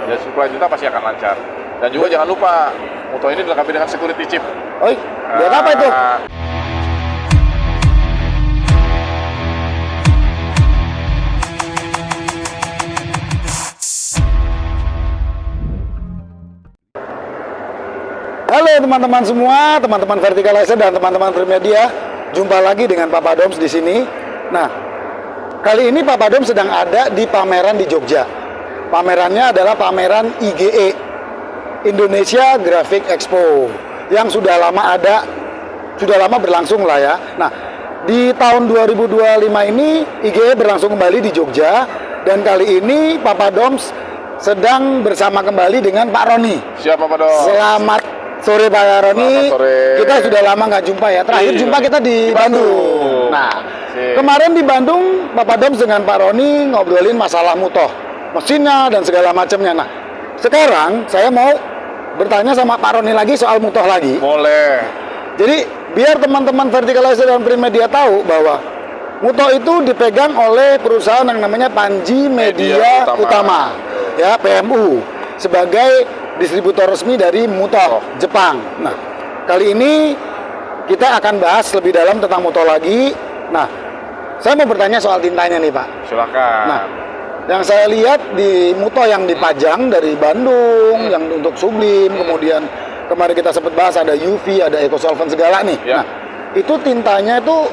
jadi supply tinta pasti akan lancar. Dan juga jangan lupa, motor ini dilengkapi dengan security chip. Oh, buat apa itu? Halo teman-teman semua, teman-teman Verticalizer dan teman-teman Trimedia, jumpa lagi dengan Papa Doms di sini. Nah, kali ini Papa Doms sedang ada di pameran di Jogja. Pamerannya adalah pameran IGE, Indonesia Graphic Expo, yang sudah lama berlangsung lah ya. Nah, di tahun 2025 ini IGE berlangsung kembali di Jogja, dan kali ini Papa Doms sedang bersama kembali dengan Pak Roni. Siapa Pak Doms? Selamat sore Pak Roni. Sore. Kita sudah lama nggak jumpa ya. Terakhir jumpa kita di Bandung. Nah, kemarin di Bandung Papa Doms dengan Pak Roni ngobrolin masalah mutoh, mesinnya dan segala macamnya. Nah, sekarang saya mau bertanya sama Pak Roni lagi soal mutoh lagi. Boleh. Jadi biar teman-teman Verticalizer dan Trimedia tahu bahwa mutoh itu dipegang oleh perusahaan yang namanya Panji Media Utama, ya PMU, sebagai distributor resmi dari mutoh Jepang. Nah, kali ini kita akan bahas lebih dalam tentang mutoh lagi. Nah, saya mau bertanya soal tintanya nih Pak. Silakan. Nah, yang saya lihat di mutoh yang dipajang dari Bandung, yang untuk sublim, kemudian kemarin kita sempat bahas ada UV, ada EcoSolvent segala nih. Ya. Nah, itu tintanya itu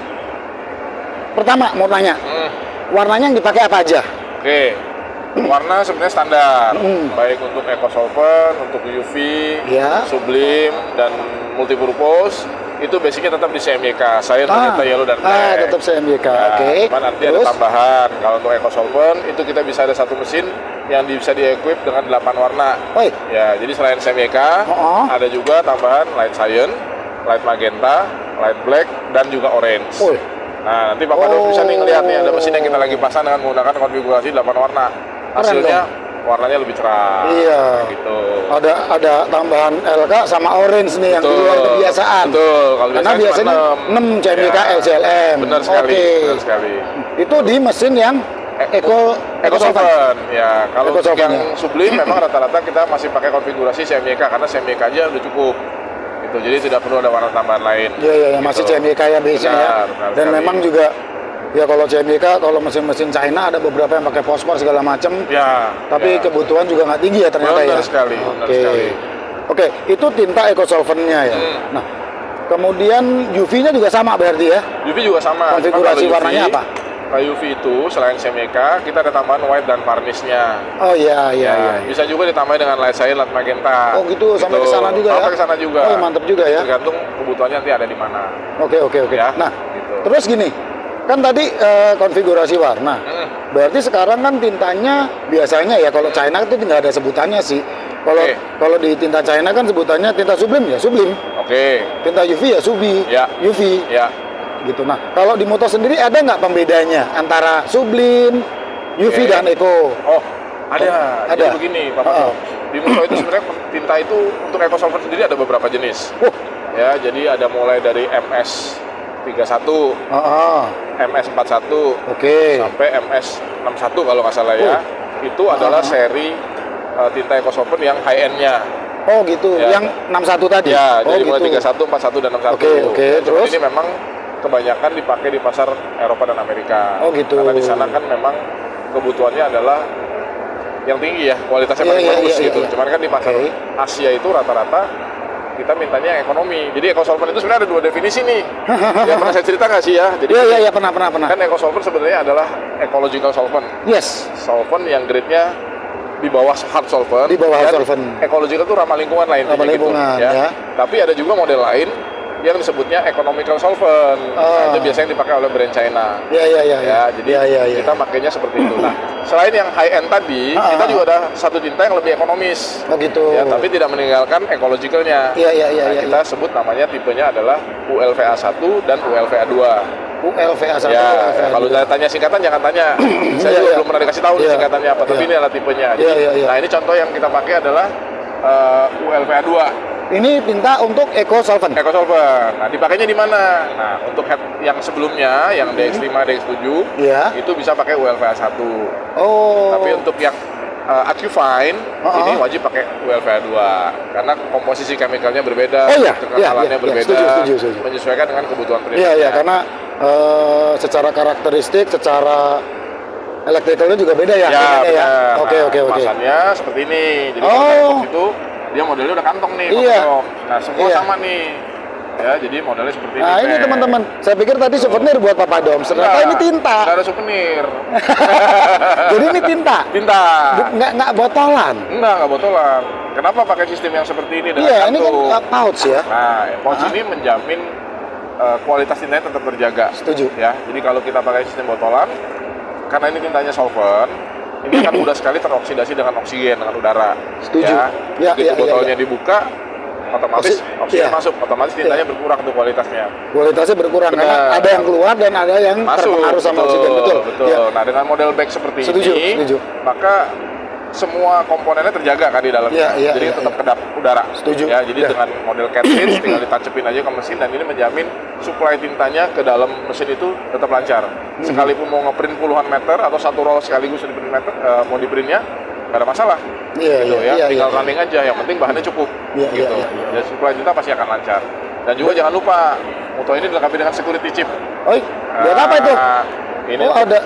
pertama mau tanya, warnanya yang dipakai apa aja? Oke. Warna sebenarnya standar, baik untuk EcoSolvent, untuk UV, sublim, dan multipurpose. Itu basicnya tetap di CMYK, Cyan, Magenta, Yellow, dan Black. Tetap CMYK, Nah, oke. cuman nanti ada tambahan. Kalau untuk EcoSolvent, itu kita bisa ada satu mesin yang bisa di-equip dengan 8 warna. Ya, jadi selain CMYK, ada juga tambahan Light Cyan, Light Magenta, Light Black, dan juga Orange. Nah, nanti Bapak Doms bisa nih ngeliat nih, ada mesin yang kita lagi pasang dengan menggunakan konfigurasi 8 warna. Hasilnya warnanya lebih cerah. Iya. Gitu. Ada tambahan LK sama orange nih yang di luar kebiasaan. Betul. Kalau karena biasanya 6 CMYK LCLM. Benar sekali. Benar sekali. Itu di mesin yang EcoSolvent. Ya, kalau untuk yang ya. sublim memang rata-rata kita masih pakai konfigurasi CMYK karena CMYK aja udah cukup. Gitu. Jadi tidak perlu ada warna tambahan lain. Iya, gitu. masih CMYK ya biasanya ya. Dan memang juga ya kalau CMYK, kalau mesin-mesin China ada beberapa yang pakai fosfor segala macam. Ya. Tapi kebutuhan juga nggak tinggi ya ternyata benar ya. Sekali, benar sekali. Oke, itu tinta EcoSolvent-nya ya. Nah, kemudian UV-nya juga sama berarti ya? UV juga sama. Konfigurasi warnanya apa? Kalau UV itu selain CMYK, kita ada tambahan white dan varnish-nya. Oh iya. Bisa juga ditambah dengan light cyan, light magenta. Oh gitu, sampai ke sana juga ya? Sampai ke sana juga. Oh mantap juga ya. Tergantung kebutuhannya nanti ada di mana. Oke. Ya, nah, gitu. Terus gini, kan tadi konfigurasi warna. Berarti sekarang kan tintanya biasanya ya kalau China itu nggak ada sebutannya sih. Kalau di tinta China kan sebutannya tinta sublim ya sublim. Tinta UV ya UV. Ya. Gitu. Nah, kalau di motor sendiri ada nggak pembedanya antara sublim, UV dan Eco? Oh, ada. Jadi begini, Pak Doms. Di motor itu sebenarnya tinta itu untuk EcoSolvent sendiri ada beberapa jenis. Ya, jadi ada mulai dari MS31, MS41, sampai MS61 kalau nggak salah ya. Itu adalah seri tinta EcoSolvent yang high-end-nya. Oh gitu, ya. Yang 61 tadi? Ya, jadi mulai 31, 41, dan 61. Terus? Ini memang kebanyakan dipakai di pasar Eropa dan Amerika. Oh gitu. Karena di sana kan memang kebutuhannya adalah yang tinggi ya, kualitasnya paling bagus gitu. Cuman kan di pasar Asia itu rata-rata kita mintanya ekonomi. Jadi EcoSolvent itu sebenarnya ada dua definisi nih. Ya pernah saya cerita nggak sih ya? Jadi pernah. Kan EcoSolvent sebenarnya adalah ecological solvent. Yes. Solvent yang grade-nya di bawah hard solvent. Di bawah hard solvent. Ecological itu ramah lingkungan lain. Ramah lingkungan gitu, ya. Tapi ada juga model lain yang disebutnya economical solvent. Nah, itu biasanya dipakai oleh brand China. Jadi kita makainya seperti itu. Nah, selain yang high end tadi, kita juga ada satu tinta yang lebih ekonomis. Oh gitu. Ya, tapi tidak meninggalkan ecologicalnya. Kita sebut namanya tipenya adalah ULVA1 dan ULVA2. ULVA1. Ya, kalau saya tanya singkatan jangan tanya. Saya juga belum pernah dikasih tahu singkatannya apa, tapi ini adalah tipenya. Nah, ini contoh yang kita pakai adalah ULVA2. Ini tinta untuk EcoSolvent. Nah, dipakainya di mana? Nah, untuk head yang sebelumnya, yang DX5, DX7, itu bisa pakai ULVA1. Oh. Tapi untuk yang Acufine ini wajib pakai ULVA2 karena komposisi chemicalnya berbeda, kekentalannya berbeda, setuju. menyesuaikan dengan kebutuhan print. Iya, karena secara karakteristik, secara elektrikalnya juga beda ya. Oke. Kemasannya seperti ini. Jadi kalau itu dia modelnya udah kantong nih, nah semua sama nih. Ya, jadi modelnya seperti ini. Nah, ini teman-teman, saya pikir tadi souvenir buat Papa Dom, ternyata ini tinta. Nggak ada souvenir. Jadi ini tinta. Nggak botolan. Nggak botolan. Kenapa pakai sistem yang seperti ini? Iya, ini kan pouch ya. Nah, pouch ini menjamin kualitas tintanya tetap terjaga. Setuju. Ya, jadi kalau kita pakai sistem botolan, karena ini tintanya solvent, ini kan mudah sekali teroksidasi dengan oksigen, dengan udara. Setuju. Ya, begitu botolnya dibuka, otomatis oksigen masuk, otomatis tintanya berkurang tuh kualitasnya. Kualitasnya berkurang karena ada yang keluar dan ada yang terpengaruh sama oksigen, betul. Nah, dengan model bag seperti ini, maka semua komponennya terjaga kan di dalamnya. Jadi tetap kedap udara. Setuju. Ya, jadi dengan model cartridge tinggal ditancapin aja ke mesin dan ini menjamin supply tintanya ke dalam mesin itu tetap lancar. Sekalipun mau ngeprint puluhan meter atau satu roll sekaligus mau di printnya, nggak ada masalah. Tinggal running aja, yang penting bahannya cukup. Dan supply tinta pasti akan lancar. Dan juga jangan lupa, motor ini dilengkapi dengan security chip. Buat apa itu? Ini ada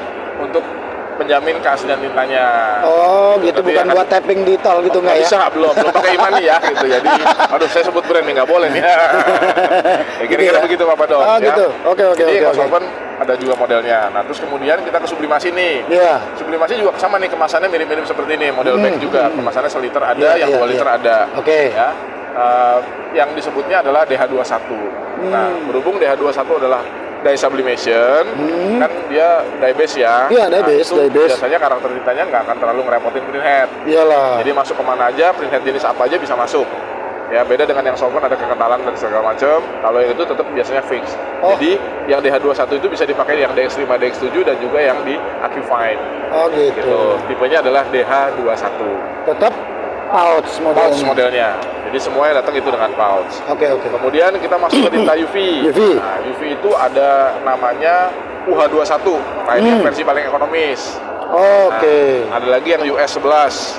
untuk penjamin keaslian tintanya. Gitu, bukan buat tapping di tol gitu nggak ya? Bisa, belum pakai Imani ya gitu. Jadi, saya sebut brand nih nggak boleh nih. Kira-kira begitu Papa Dom. Gitu. Oke. Jadi EcoSolvent ada juga modelnya. Nah, terus kemudian kita ke sublimasi nih. Sublimasi juga sama nih, kemasannya mirip-mirip seperti ini, model bag juga. Kemasannya seliter ada, yang 2 liter ada. Ya. Yang disebutnya adalah DH21. Nah, berhubung DH21 adalah dye sublimation, kan dia dye base ya. Iya, dye base. Biasanya karakter tintanya nggak akan terlalu ngerepotin printhead. Iyalah. Jadi masuk kemana aja, printhead jenis apa aja bisa masuk. Ya, beda dengan yang solvent ada kekentalan dan segala macam. Kalau yang itu tetap biasanya fix. Jadi yang DH21 itu bisa dipakai yang DX5, DX7 dan juga yang di Acufine. Gitu. Tipenya adalah DH21. Tetap pouch modelnya. Jadi semuanya datang itu dengan pouch. Oke. Kemudian kita masuk ke tinta UV. Nah, UV itu ada namanya UH21. Nah, ini yang versi paling ekonomis. Nah, ada lagi yang US11.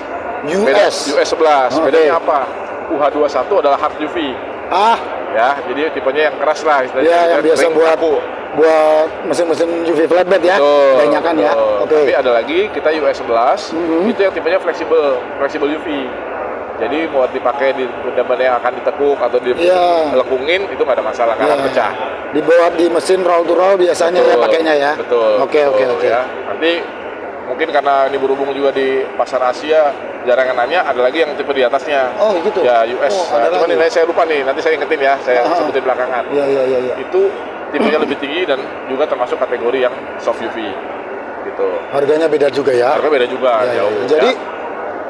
US11. Bedanya apa? UH21 adalah hard UV. Ya, jadi tipenya yang keras lah. Yang biasa buat mesin-mesin UV flatbed ya. Kebanyakan ya. Tapi ada lagi kita US11. Itu yang tipenya flexible UV. Jadi buat dipakai di benda-benda yang akan ditekuk atau dilekungin itu nggak ada masalah, nggak akan pecah. Dibawa di mesin roll to roll biasanya ya pakainya ya. Betul. Oke. Ya. Nanti mungkin karena ini berhubung juga di pasar Asia jarang nanya, ada lagi yang tipe di atasnya. Gitu. Ya US. Cuma nilai saya lupa nih, nanti saya ingetin ya, saya sebutin belakangan. Iya. Itu tipenya lebih tinggi dan juga termasuk kategori yang soft UV. Gitu. Harganya beda juga ya. Harga beda juga jauh. Jadi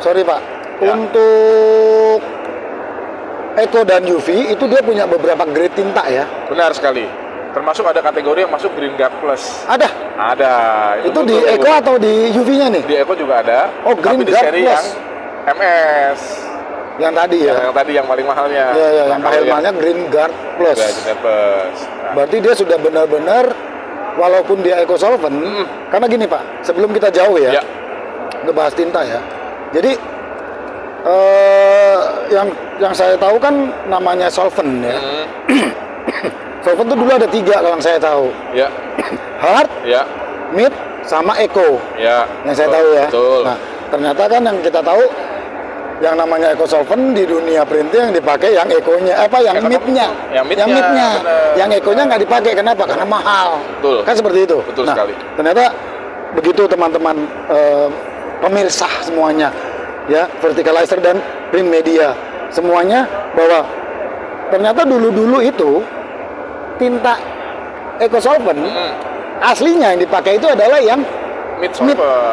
sorry Pak. Untuk Eco dan UV itu dia punya beberapa grade tinta ya. Benar sekali. Termasuk ada kategori yang masuk Green Guard Plus. Ada. Itu di Eco atau di UV-nya nih? Di Eco juga ada. Green Guard Plus. Yang MS. Yang tadi ya. Yang tadi yang paling mahalnya. Yang paling mahalnya Green Guard Plus. Berarti dia sudah benar-benar walaupun dia EcoSolvent. Karena gini Pak, sebelum kita jauh ya. Ngebahas tinta ya. Jadi yang saya tahu kan namanya solvent ya. Solvent itu dulu ada 3 kalau yang saya tahu. Hard, mid, sama eco. Yang saya tahu ya. Nah, ternyata kan yang kita tahu yang namanya EcoSolvent di dunia printing yang dipakai yang econya yang midnya. Yang econya nggak dipakai. Kenapa? Karena mahal. Kan seperti itu. Betul sekali. Ternyata begitu teman-teman pemirsa semuanya. Ya, verticalizer dan print media semuanya, bahwa ternyata dulu itu tinta EcoSolvent aslinya yang dipakai itu adalah yang mid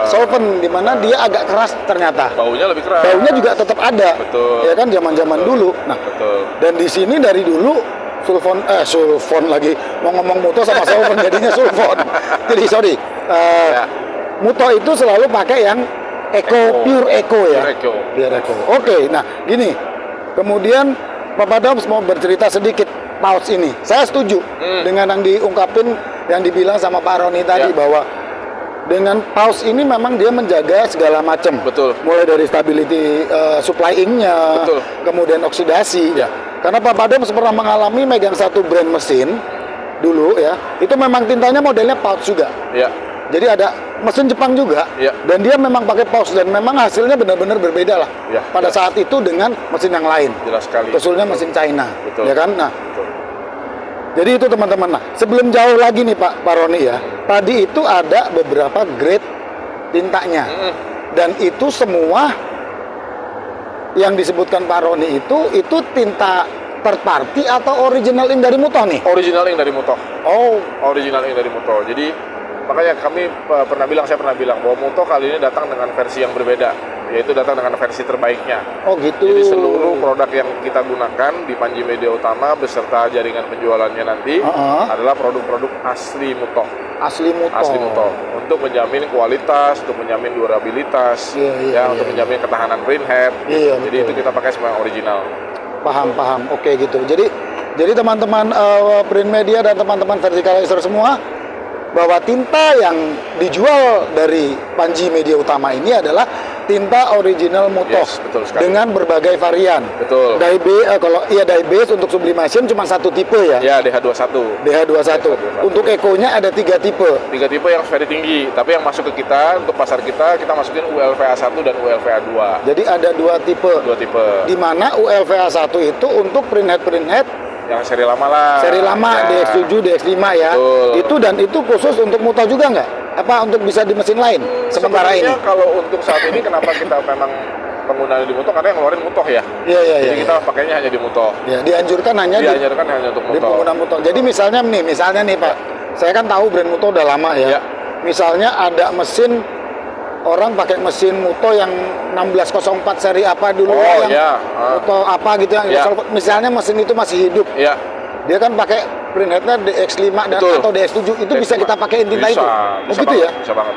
solvent, di mana dia agak keras ternyata. Baunya lebih keras. Baunya juga tetap ada. Ya kan zaman-zaman dulu. Nah, dan di sini dari dulu sulfon lagi mau ngomong muto sama solvent jadinya sulfon. Jadi sorry. Muto itu selalu pakai yang pure eco ya. Pure eco. Oke, nah gini. Kemudian Papa Doms mau bercerita sedikit pouch ini. Saya setuju dengan yang diungkapin, yang dibilang sama Pak Roni tadi, bahwa dengan pause ini memang dia menjaga segala macam. Betul. Mulai dari stability supplying-nya, Betul. kemudian oksidasi. Ya. Karena Papa Doms pernah mengalami megang satu brand mesin dulu ya, itu memang tintanya modelnya pause juga. Ya. Jadi ada mesin Jepang juga, Ya. dan dia memang pakai pause dan memang hasilnya benar-benar berbeda lah. Ya. Pada saat itu dengan mesin yang lain. Jelas sekali. Usulnya mesin China, Betul. ya kan? Nah, Betul. jadi itu teman-teman. Nah, sebelum jauh lagi nih Pak Roni ya, tadi itu ada beberapa grade tintanya, dan itu semua yang disebutkan Pak Roni itu tinta third party atau original ink dari Mutoh nih? Original ink dari Mutoh. Oh, Original ink dari Mutoh. Jadi makanya saya pernah bilang bahwa Mutoh kali ini datang dengan versi yang berbeda, yaitu datang dengan versi terbaiknya. oh gitu. Jadi seluruh produk yang kita gunakan di Panji Media Utama beserta jaringan penjualannya nanti adalah produk-produk asli Mutoh. Asli Mutoh. Asli Mutoh. Untuk menjamin kualitas, untuk menjamin durabilitas, untuk menjamin ketahanan printhead. Iya, Jadi itu kita pakai semua yang original. Paham. Oke gitu. Jadi teman-teman print media dan teman-teman verticalizer semua, bahwa tinta yang dijual dari Panji Media Utama ini adalah tinta original Mutoh, Yes, betul sekali. dengan berbagai varian. Betul. Dye base untuk sublimation cuma satu tipe ya. Ya, DH21. DH21. Untuk ekonya ada 3 tipe. 3 tipe yang very tinggi, tapi yang masuk ke kita untuk pasar kita masukin ULVA 1 dan ULVA 2. Jadi ada 2 tipe. 2 tipe. Di mana ULVA 1 itu untuk printhead Yang seri lama lah. seri lama, Ya. DX7, DX5 ya. Betul. Itu khusus untuk Mutoh juga nggak? Apa untuk bisa di mesin lain sementara ini? Sebenarnya kalau untuk saat ini kenapa kita memang penggunaan di Mutoh, karena yang ngeluarin Mutoh ya. Iya. Jadi kita pakainya hanya di Mutoh. Ya, dianjurkan hanya hanya untuk di Mutoh. pengguna Mutoh. Jadi misalnya nih Pak, saya kan tahu brand Mutoh udah lama ya. Ya. Misalnya ada mesin, orang pakai mesin Mutoh yang 1604 seri apa dulu yang Mutoh apa gitu yang misalnya mesin itu masih hidup. Iya. Dia kan pakai printheadnya DX5 atau DX7, itu bisa kita pakai tinta itu. Bisa gitu banget, ya? Bisa banget.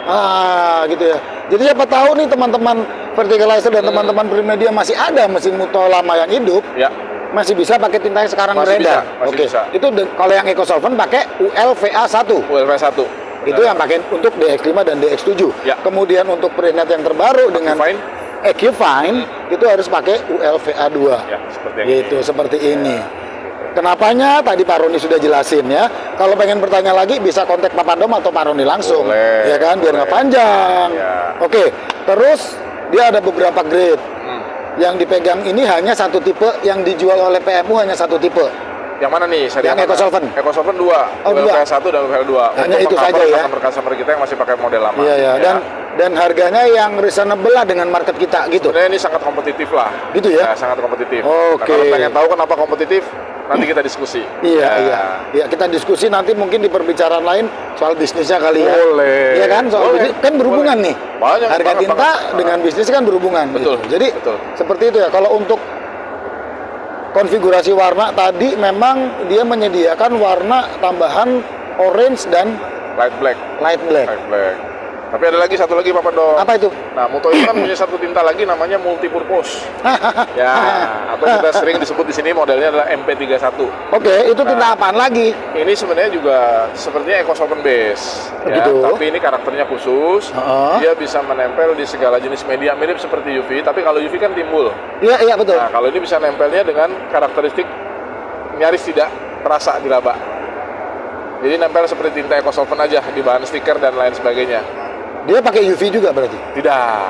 Gitu ya. Jadi siapa tahu nih teman-teman verticalizer dan teman-teman print media masih ada mesin Mutoh lama yang hidup. Ya. Masih bisa pakai tinta yang sekarang beredar. Masih bisa. Itu kalau yang EcoSolvent pakai ULVA 1. ULVA 1. Itu yang pakai untuk DX5 dan DX7. Ya. Kemudian untuk printhead yang terbaru dengan Ecufine itu harus pakai ULVA 2. Ya, seperti yang gitu, seperti ini. Kenapanya tadi Pak Roni sudah jelasin ya. Kalau pengen bertanya lagi bisa kontak Pak Dom atau Pak Roni langsung. Boleh, ya kan, biar nggak panjang. Ya. Oke, terus dia ada beberapa grade. Yang dipegang ini hanya satu tipe, yang dijual oleh PMU hanya satu tipe. Yang mana nih? Yang EcoSolvent. EcoSolvent 2. Oh, ULVA 1 dan ULVA 2. Hanya itu saja ya. Customer kita yang masih pakai model lama. Iya. Dan harganya yang reasonable lah dengan market kita gitu. Sebenarnya ini sangat kompetitif lah. Gitu ya? Sangat kompetitif. Oke. Nah, kalau pengen tahu kenapa kompetitif, nanti kita diskusi. Iya, kita diskusi nanti mungkin di perbicaraan lain soal bisnisnya kali ya. Boleh. Iya kan, soal bisnis kan berhubungan nih. Banyak, harga tinta banget. dengan bisnis kan berhubungan. Betul. Gitu. Jadi seperti itu ya. Kalau untuk konfigurasi warna tadi memang dia menyediakan warna tambahan orange dan light black. Light black. Tapi ada lagi satu lagi Papa Dom. Apa itu? Nah, Mutoh itu kan punya satu tinta lagi namanya multipurpose. Ya, atau kita sering disebut di sini modelnya adalah MP31. Oke, itu tinta apaan lagi? Ini sebenarnya juga sepertinya EcoSolvent base. Ya, Begitu. tapi ini karakternya khusus. Dia bisa menempel di segala jenis media, mirip seperti UV, tapi kalau UV kan timbul. Iya, betul. Nah, kalau ini bisa nempelnya dengan karakteristik nyaris tidak terasa di laba. Jadi nempel seperti tinta EcoSolvent aja di bahan stiker dan lain sebagainya. Dia pakai UV juga berarti? Tidak.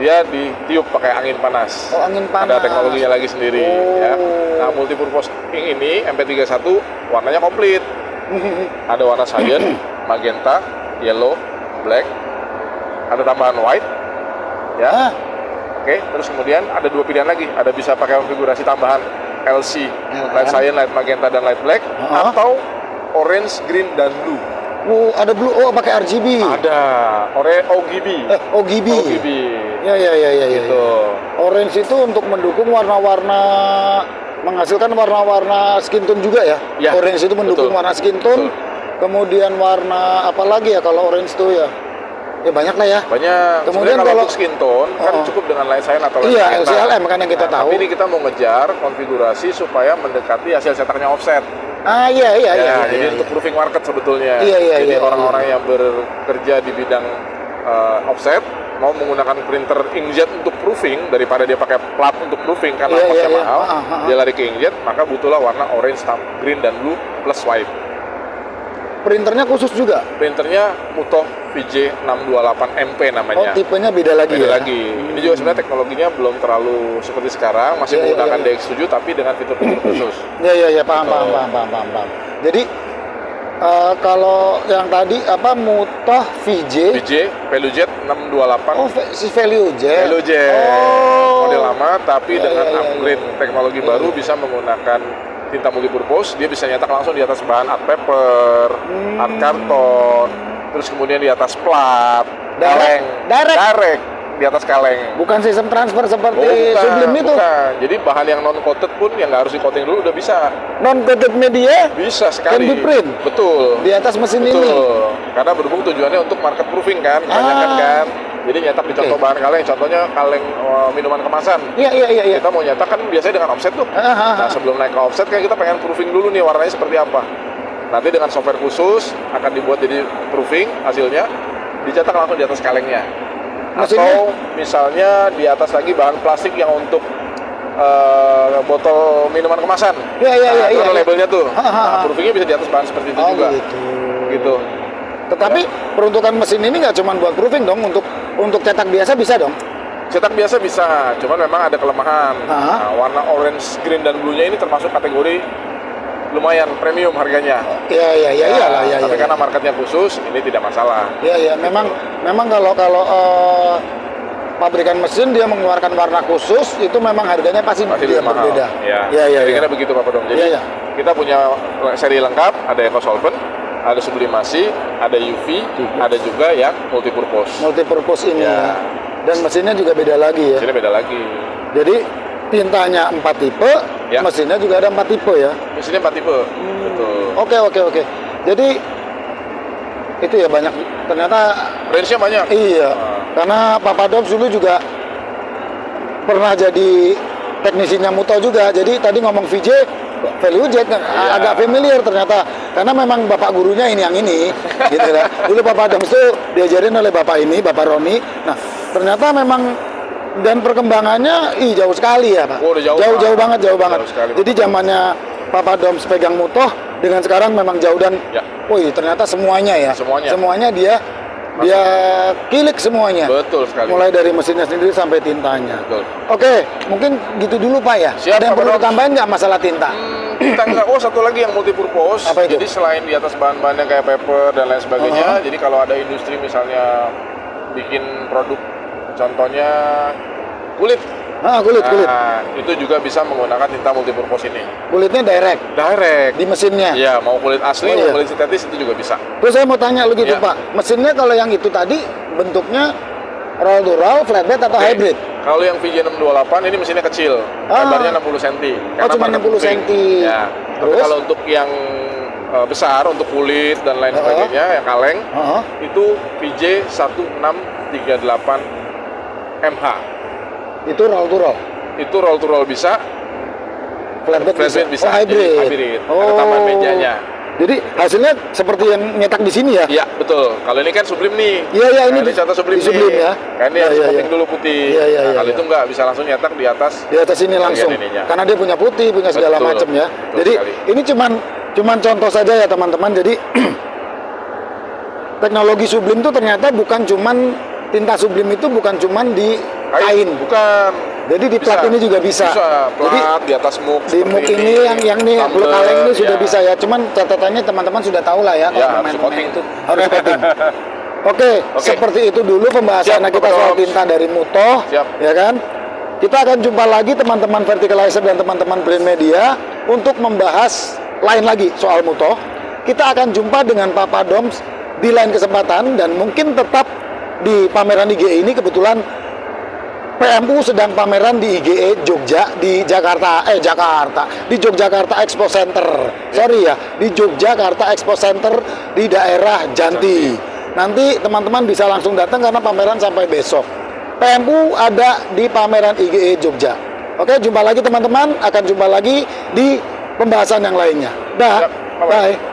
Dia ditiup pakai angin panas. Oh, angin panas. Ada teknologinya lagi sendiri. Ya. Nah, multipurpose ink ini MP31 warnanya komplit. Ada warna cyan, magenta, yellow, black. Ada tambahan white. Ya. Oke, terus kemudian ada 2 pilihan lagi. Ada bisa pakai konfigurasi tambahan LC, light cyan, light magenta, dan light black, atau orange, green, dan blue. Ada blue, pakai RGB. Ada OGB. OGB. Ya. Gitu. Orange itu untuk mendukung warna-warna, menghasilkan warna-warna skin tone juga ya. Orange itu mendukung warna skin tone. Kemudian warna apa lagi ya kalau orange itu ya? Ya banyak lah ya. Banyak. Kemudian kalau untuk skin tone kan cukup dengan light cyan atau light magenta. LCLM kan yang kita tahu. Tapi ini kita mau ngejar konfigurasi supaya mendekati hasil cetaknya offset. Iya. Jadi untuk proofing market sebetulnya. Iya. Jadi orang-orang yang bekerja di bidang offset, mau menggunakan printer inkjet untuk proofing daripada dia pakai plat untuk proofing karena costnya mahal, dia lari ke inkjet, maka butuhlah warna orange, green, dan blue plus white. Printernya khusus juga? Printernya Mutoh VJ628MP namanya. Oh, tipenya beda lagi. Beda lagi. Ini juga sebenarnya teknologinya belum terlalu seperti sekarang, masih menggunakan DX7 tapi dengan fitur-fitur khusus. Iya, paham. Jadi kalau yang tadi apa Mutoh VJ Value Jet 628. Oh, si Value Jet. Model lama tapi dengan upgrade teknologi baru bisa menggunakan tinta multipurpose. Dia bisa nyetak langsung di atas bahan art paper, art karton, terus kemudian di atas plat, direct di atas kaleng. Bukan sistem transfer seperti Sublime itu. Bukan. Jadi bahan yang non coated pun yang nggak harus di coating dulu udah bisa. Non coated media bisa sekali. Can be print. Betul. Di atas mesin ini. Karena berhubung tujuannya untuk market proofing kan, kebanyakan kan. Jadi nyetak di contoh bahan kaleng, contohnya kaleng minuman kemasan. Iya. Kita mau nyetak kan biasanya dengan offset tuh. Nah, sebelum naik ke offset kan kita pengen proofing dulu nih warnanya seperti apa. Nanti dengan software khusus akan dibuat jadi proofing hasilnya, dicetak langsung di atas kalengnya. Atau misalnya di atas lagi bahan plastik yang untuk botol minuman kemasan. Iya. Itu labelnya tuh. Nah, proofingnya bisa di atas bahan seperti itu juga. Gitu. Tetapi peruntukan mesin ini nggak cuma buat proofing dong, untuk cetak biasa bisa dong? Cetak biasa bisa, cuman memang ada kelemahan. Nah, warna orange, green, dan blue-nya ini termasuk kategori lumayan premium harganya. Iya. Tapi karena marketnya khusus, ini tidak masalah. Iya. Memang kalau pabrikan mesin dia mengeluarkan warna khusus itu memang harganya pasti dia berbeda. Iya. Kira begitu Pak Dom. Jadi kita punya seri lengkap, ada eco solvent, ada sublimasi, ada UV, ada juga yang multipurpose. Multipurpose ini. Ya. Dan mesinnya juga beda lagi ya. Mesinnya beda lagi. Jadi tintanya 4 tipe, mesinnya juga ada 4 tipe ya. Mesinnya 4 tipe. Betul. Oke. Jadi itu ya banyak, ternyata range-nya banyak. Iya. Karena Papa Doms dulu juga pernah jadi teknisinya Mutoh juga. Jadi tadi ngomong VJ, Value Jet agak familiar ternyata. Karena memang bapak gurunya ini yang ini gitu kan. Dulu Papa Doms tuh diajarin oleh bapak ini, Bapak Roni. Nah, ternyata memang dan perkembangannya jauh sekali ya Pak. Jauh banget. Jadi zamannya Papa Doms pegang Mutoh dengan sekarang memang jauh dan ternyata semuanya ya. Semuanya dia kilik semuanya. Betul sekali. Mulai dari mesinnya sendiri sampai tintanya. Betul. Oke, mungkin gitu dulu Pak ya. Siap, ada yang perlu ditambahin nggak masalah tinta? Satu lagi yang multipurpose. Apa itu? Jadi selain di atas bahan-bahannya kayak paper dan lain sebagainya, jadi kalau ada industri misalnya bikin produk, contohnya kulit. Kulit. Itu juga bisa menggunakan tinta multipurpose ini. Kulitnya direct di mesinnya. Iya, mau kulit asli, mau kulit sintetis itu juga bisa. Terus saya mau tanya lu gitu Pak, mesinnya kalau yang itu tadi bentuknya roll to roll, flatbed atau hybrid? Kalau yang VJ628 ini mesinnya kecil, lebarnya 60 cm. Cuma 60 cm. Ya. Tapi kalau untuk yang besar, untuk kulit dan lain sebagainya, yang kaleng, itu VJ1638 MH. Itu roll to roll? Itu roll to roll bisa, flatbed bisa. Hybrid. Ada tambahan mejanya. Jadi hasilnya seperti yang nyetak di sini ya? Iya, betul. Kalau ini kan Sublime nih. Iya, ini contoh Sublime ya. Kan ini harus coating dulu putih. Kalau itu enggak bisa langsung nyetak di atas. Di atas ini langsung. Karena dia punya putih, punya segala macam ya. Jadi ini cuman contoh saja ya teman-teman. Jadi teknologi Sublime itu ternyata bukan cuman tinta Sublime itu bukan cuman di kain. Bukan. Jadi di plat ini juga bisa. Jadi di atas muk. Di muk ini yang nih blue kaleng ini sudah bisa ya. Cuman catatannya teman-teman sudah tahu lah ya kalau pemain itu harus coating. Oke, seperti itu dulu pembahasan kita soal tinta dari Mutoh, ya kan? Kita akan jumpa lagi teman-teman Verticalizer dan teman-teman Print Media untuk membahas lain lagi soal Mutoh. Kita akan jumpa dengan Papa Doms di lain kesempatan dan mungkin tetap di pameran IGE ini. Kebetulan PMU sedang pameran di IGE Jogja di di Yogyakarta Expo Center. Di Yogyakarta Expo Center di daerah Janti. Nanti teman-teman bisa langsung datang karena pameran sampai besok. PMU ada di pameran IGE Jogja. Oke, jumpa lagi teman-teman, akan jumpa lagi di pembahasan yang lainnya. Bye.